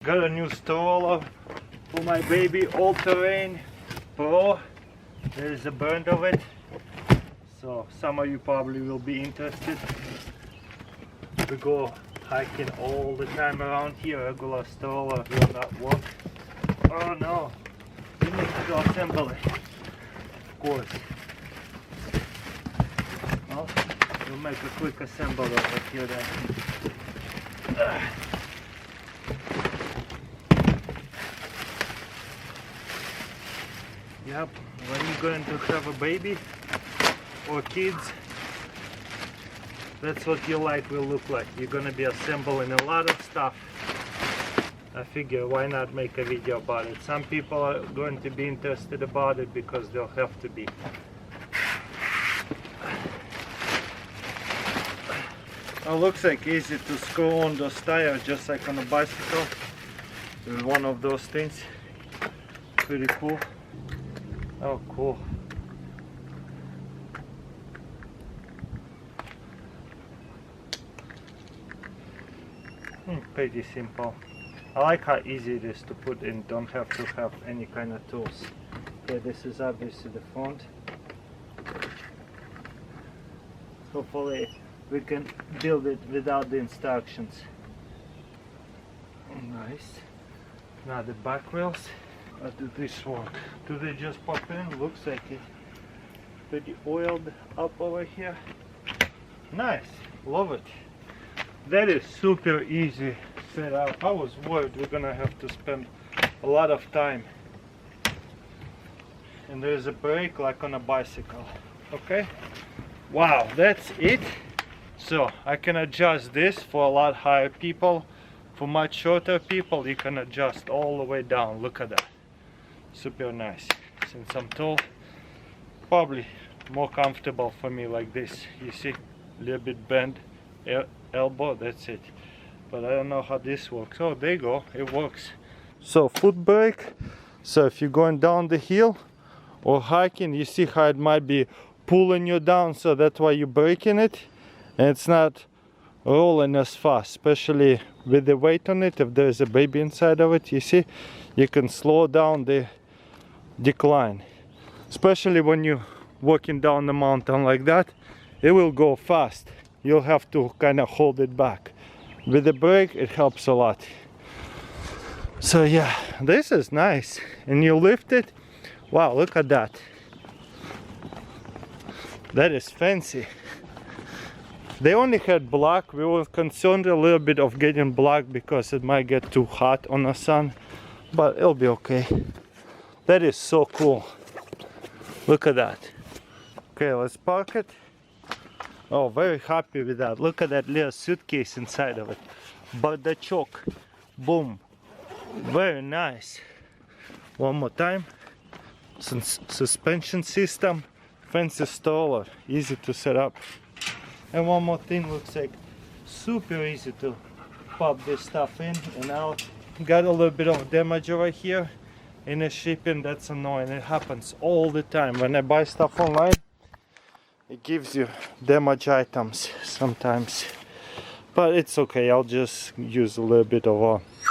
Got a new stroller for my baby, all-terrain Pro. There's a brand of it, so some of you probably will be interested. We go hiking all the time around here. Regular stroller will not work. Oh no, we need to assemble it, of course. Well, we'll make a quick assembly over here then. Yep, when you're going to have a baby or kids, that's what your life will look like. You're gonna be assembling a lot of stuff. I figure why not make a video about it. Some people are going to be interested about it because they'll have to be. It looks like easy to screw on those tires just like on a bicycle. It's one of those things. Pretty cool. Oh, cool. Pretty simple. I like how easy it is to put in. Don't have to have any kind of tools. Okay, this is obviously the front. Hopefully we can build it without the instructions. Nice. Now the back wheels. How do this work? Do they just pop in? Looks like it. Pretty oiled up over here. Nice. Love it. That is super easy setup. I was worried we're gonna have to spend a lot of time. And there's a brake like on a bicycle. Okay. Wow, that's it. So I can adjust this for a lot higher people. For much shorter people, you can adjust all the way down. Look at that. Super nice. Since I'm tall, probably more comfortable for me like this. You see, a little bit bent elbow, that's it. But I don't know how this works. Oh, there you go, it works. So foot brake. So if you're going down the hill or hiking, you see how it might be pulling you down, so that's why you're braking it, and it's not rolling as fast, especially with the weight on it. If there's a baby inside of it, you see, you can slow down the decline, especially when you're walking down the mountain like that. It will go fast. You'll have to kind of hold it back. With the brake, it helps a lot. So yeah, this is nice. And you lift it. Wow, look at that. That is fancy. They only had black. We were concerned a little bit of getting black because it might get too hot on the sun, but it'll be okay. That is so cool. Look at that. Okay, let's park it. Oh, very happy with that. Look at that little suitcase inside of it. But the choke, boom, very nice. One more time. Suspension system, fancy stroller, easy to set up. And one more thing, looks like super easy to pop this stuff in and out. Got a little bit of damage over here in the shipping. That's annoying. It happens all the time when I buy stuff online. It gives you damaged items sometimes, but it's okay. I'll just use a little bit of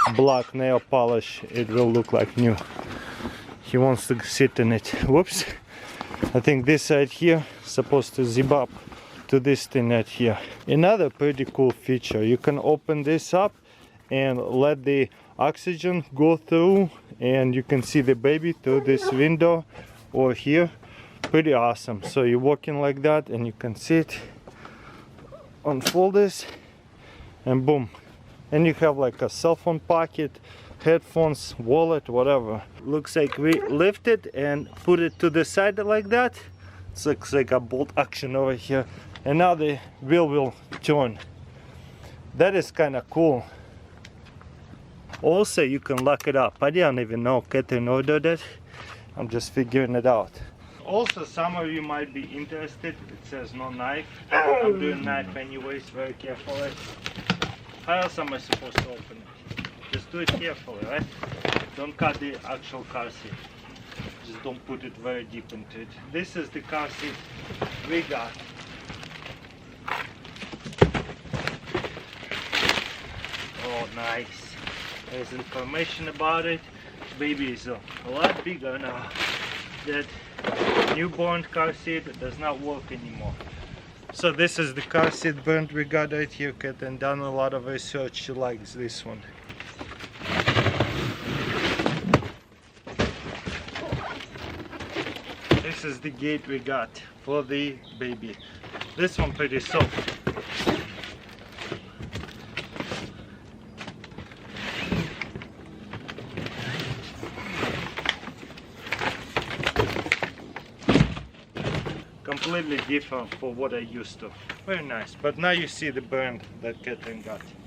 a black nail polish. It will look like new. He wants to sit in it. Whoops. I think this side here is supposed to zip up to this thing right here. Another pretty cool feature, you can open this up and let the oxygen go through, and you can see the baby through this window or here. Pretty awesome. So you're walking like that and you can sit, unfold this, and boom, and you have like a cell phone pocket, headphones, wallet, whatever. Looks like we lift it and put it to the side like that. It looks like a bolt action over here, and now the wheel will turn. That is kind of cool. Also, you can lock it up. I didn't even know Catherine ordered it. I'm just figuring it out. Also, some of you might be interested. It says no knife. I'm doing knife anyways, very carefully. How else am I supposed to open it? Just do it carefully, right? Don't cut the actual car seat. Just don't put it very deep into it. This is the car seat we got. Oh, nice. There's information about it. Baby is a lot bigger now. That newborn car seat does not work anymore. So this is the car seat brand. We got it here and done a lot of research. She likes this one. This is the gate we got for the baby. This one pretty soft. Completely different for what I used to. Very nice. But now you see the brand that Catherine got.